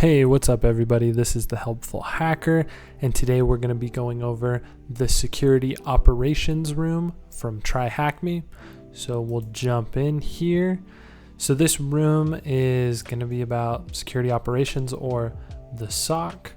Hey, what's up everybody? This is the Helpful Hacker, and today we're going to be going over the security operations room from TryHackMe. So we'll jump in here. So this room is going to be about security operations, or the SOC.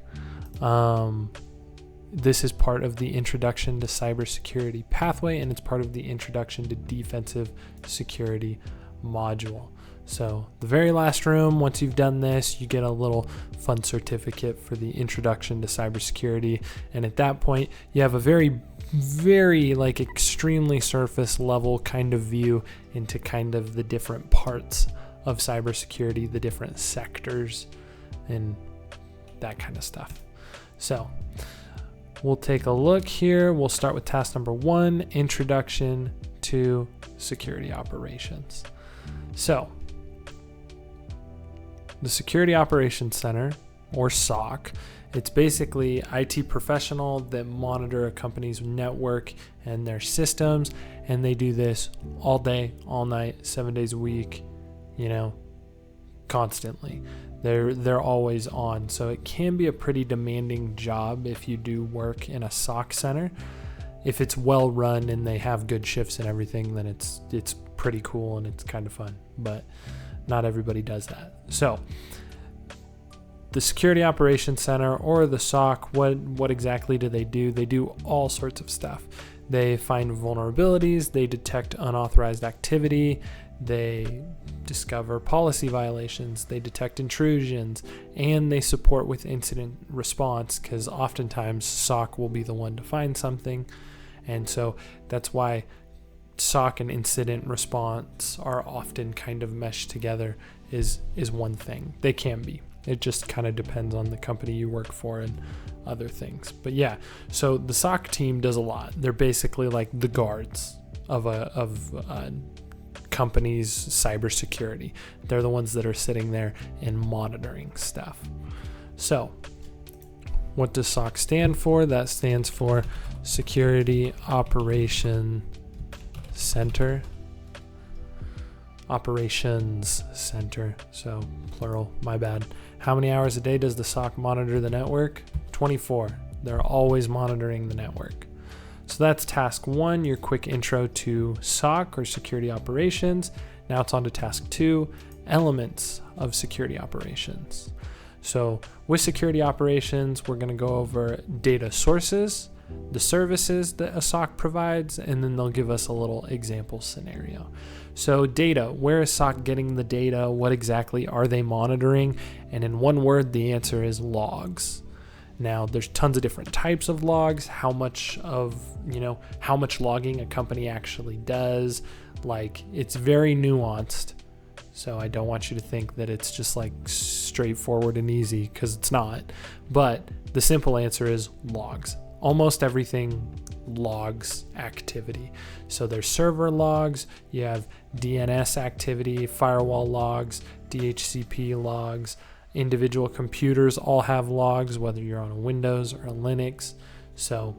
This is part of the Introduction to Cybersecurity pathway, and it's part of the Introduction to Defensive Security module. So the very last room, once you've done this, you get a little fun certificate for the Introduction to Cybersecurity. And at that point, you have a very extremely surface level kind of view into kind of the different parts of cybersecurity, the different sectors and that kind of stuff. So we'll take a look here. We'll start with task number 1, Introduction to Security Operations. So the Security Operations Center, or SOC, it's basically IT professional that monitor a company's network and their systems, and they do this all day, all night, 7 days a week, constantly. They're always on. So it can be a pretty demanding job if you do work in a SOC center. If it's well run and they have good shifts and everything, then it's pretty cool and it's kind of fun. But not everybody does that. So the Security Operations Center, or the SOC, what exactly do? They do all sorts of stuff. They find vulnerabilities, they detect unauthorized activity, they discover policy violations, they detect intrusions, and they support with incident response, because oftentimes SOC will be the one to find something. And so that's why SOC and incident response are often kind of meshed together is one thing. They can be. It just kind of depends on the company you work for and other things. But yeah, so the SOC team does a lot. They're basically like the guards of a company's cybersecurity. They're the ones that are sitting there and monitoring stuff. So what does SOC stand for? That stands for Security Operations Center. Operations Center, so plural, my bad. How many hours a day does the SOC monitor the network? 24. They're always monitoring the network. So that's task 1, your quick intro to SOC, or security operations. Now it's on to task 2, elements of security operations. So with security operations, we're going to go over data sources, the services that a SOC provides, and then they'll give us a little example scenario. So data, where is SOC getting the data? What exactly are they monitoring? And in one word, the answer is logs. Now there's tons of different types of logs, how much logging a company actually does. Like, it's very nuanced. So I don't want you to think that it's just like straightforward and easy, because it's not. But the simple answer is logs. Almost everything logs activity. So there's server logs, you have DNS activity, firewall logs, DHCP logs. Individual computers all have logs, whether you're on a Windows or a Linux. So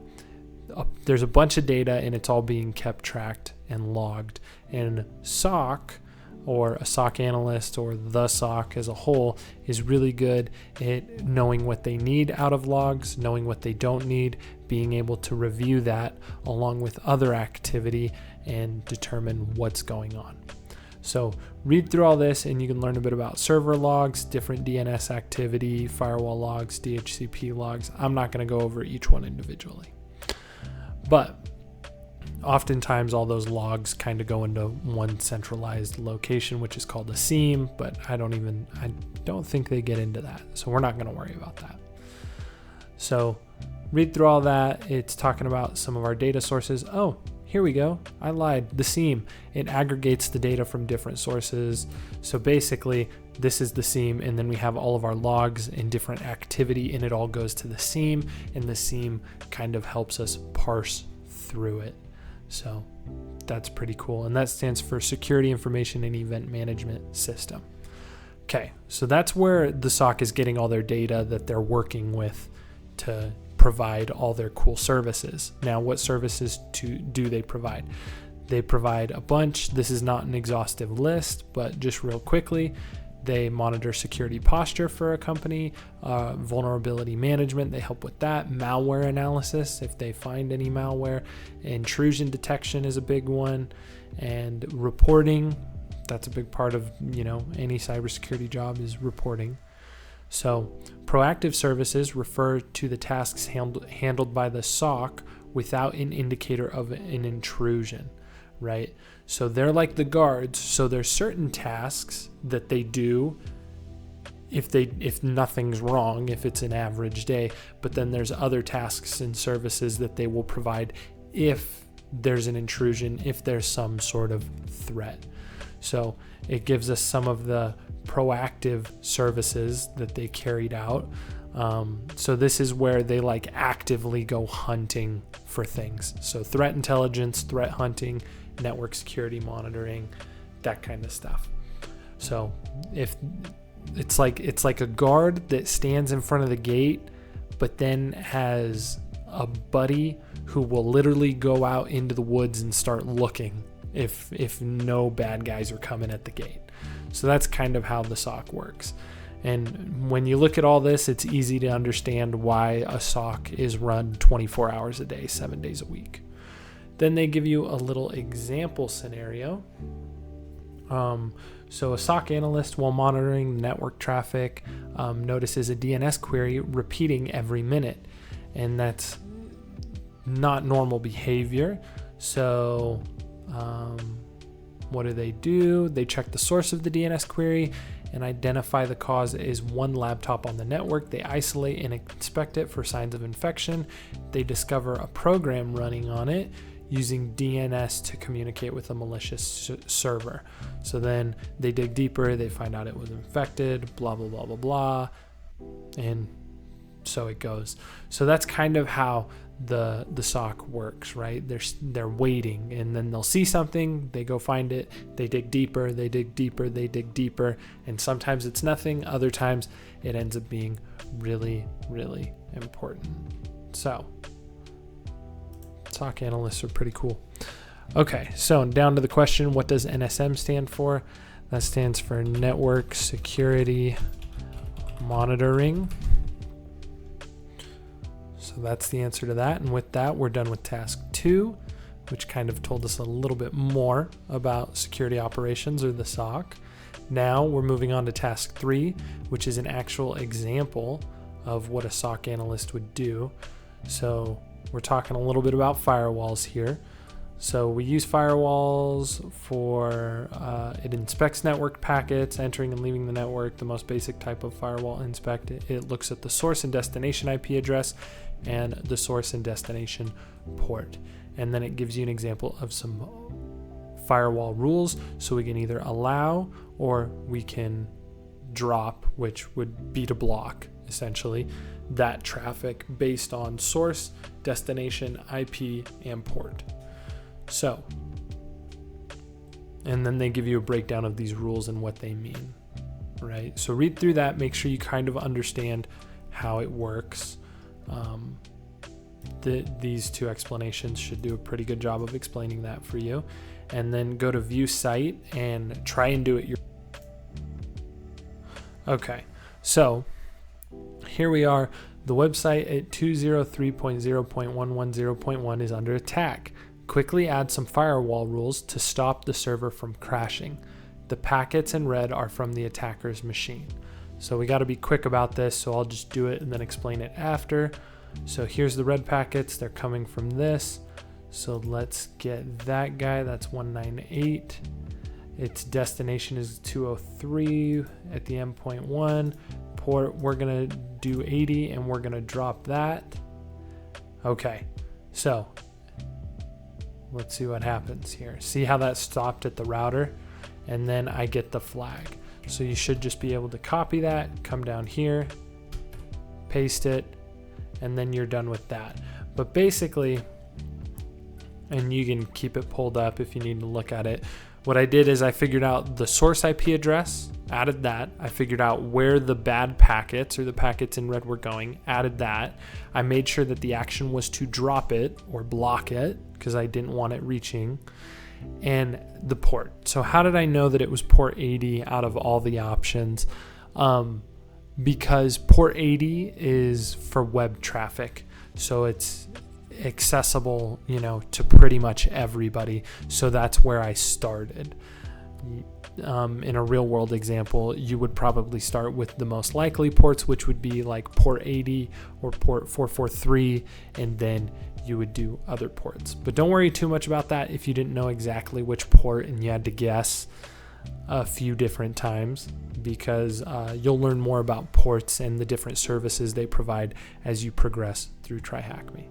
there's a bunch of data, and it's all being kept tracked and logged. And SOC, or a SOC analyst, or the SOC as a whole, is really good at knowing what they need out of logs, knowing what they don't need, being able to review that along with other activity and determine what's going on. So read through all this and you can learn a bit about server logs, different DNS activity, firewall logs, DHCP logs. I'm not going to go over each one individually. But oftentimes all those logs kind of go into one centralized location, which is called a SIEM, but I don't think they get into that. So we're not going to worry about that. So read through all that. It's talking about some of our data sources. Oh, here we go. I lied. The SIEM, it aggregates the data from different sources. So basically, this is the SIEM, and then we have all of our logs and different activity, and it all goes to the SIEM, and the SIEM kind of helps us parse through it. So that's pretty cool. And that stands for Security Information and Event Management System. Okay, so that's where the SOC is getting all their data that they're working with to provide all their cool services. Now, what services do they provide? They provide a bunch. This is not an exhaustive list, but just real quickly, They monitor security posture for a company, vulnerability management, they help with that, malware analysis if they find any malware, intrusion detection is a big one, and reporting. That's a big part of any cybersecurity job is reporting. So proactive services refer to the tasks handled by the SOC without an indicator of an intrusion, right? So they're like the guards. So there's certain tasks that they do if nothing's wrong, if it's an average day, but then there's other tasks and services that they will provide if there's an intrusion, if there's some sort of threat. So it gives us some of the proactive services that they carried out. So this is where they actively go hunting for things. So threat intelligence, threat hunting, network security monitoring, that kind of stuff. So if it's like a guard that stands in front of the gate, but then has a buddy who will literally go out into the woods and start looking if no bad guys are coming at the gate. So that's kind of how the SOC works. And when you look at all this, it's easy to understand why a SOC is run 24 hours a day, 7 days a week. Then they give you a little example scenario. So a SOC analyst, while monitoring network traffic, notices a DNS query repeating every minute. And that's not normal behavior. So what do? They check the source of the DNS query and identify the cause is one laptop on the network. They isolate and inspect it for signs of infection. They discover a program running on it using DNS to communicate with a malicious server. So then they dig deeper, they find out it was infected, blah, blah, blah, blah, blah. And so it goes. So that's kind of how the SOC works, right? They're waiting, and then they'll see something, they go find it, they dig deeper, they dig deeper, they dig deeper, and sometimes it's nothing, other times it ends up being really, really important. So SOC analysts are pretty cool. Okay, so down to the question, what does NSM stand for? That stands for Network Security Monitoring. So that's the answer to that. And with that, we're done with task 2, which kind of told us a little bit more about security operations, or the SOC. Now we're moving on to task 3, which is an actual example of what a SOC analyst would do. So we're talking a little bit about firewalls here. So we use firewalls for, it inspects network packets, entering and leaving the network, the most basic type of firewall inspect. It looks at the source and destination IP address and the source and destination port. And then it gives you an example of some firewall rules. So we can either allow or we can drop, which would be to block, essentially, that traffic based on source, destination, IP, and port. So, and then they give you a breakdown of these rules and what they mean, right? So read through that, make sure you kind of understand how it works. These two explanations should do a pretty good job of explaining that for you. And then go to view site and try and do it yourself. Okay, so here we are. The website at 203.0.110.1 is under attack. Quickly add some firewall rules to stop the server from crashing. The packets in red are from the attacker's machine. So we got to be quick about this, so I'll just do it and then explain it after. So here's the red packets. They're coming from this. So let's get that guy. That's 198. Its destination is 203 at the endpoint 1. Port, we're going to do 80 and we're going to drop that. Okay, so let's see what happens here. See how that stopped at the router? And then I get the flag. So you should just be able to copy that, come down here, paste it, and then you're done with that. But basically, and you can keep it pulled up if you need to look at it. What I did is I figured out the source IP address, added that. I figured out where the bad packets or the packets in red were going, added that. I made sure that the action was to drop it or block it because I didn't want it reaching. and the port. So how did I know that it was port 80 out of all the options? Because port 80 is for web traffic. So it's accessible, to pretty much everybody. So that's where I started. In a real world example, you would probably start with the most likely ports, which would be like port 80 or port 443, and then you would do other ports. But don't worry too much about that if you didn't know exactly which port and you had to guess a few different times, because you'll learn more about ports and the different services they provide as you progress through TryHackMe.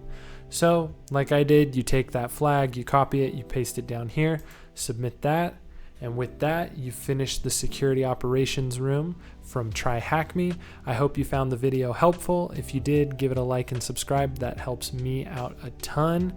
So like I did, you take that flag, you copy it, you paste it down here, submit that, and with that, you finish the security operations room from TryHackMe. I hope you found the video helpful. If you did, give it a like and subscribe. That helps me out a ton.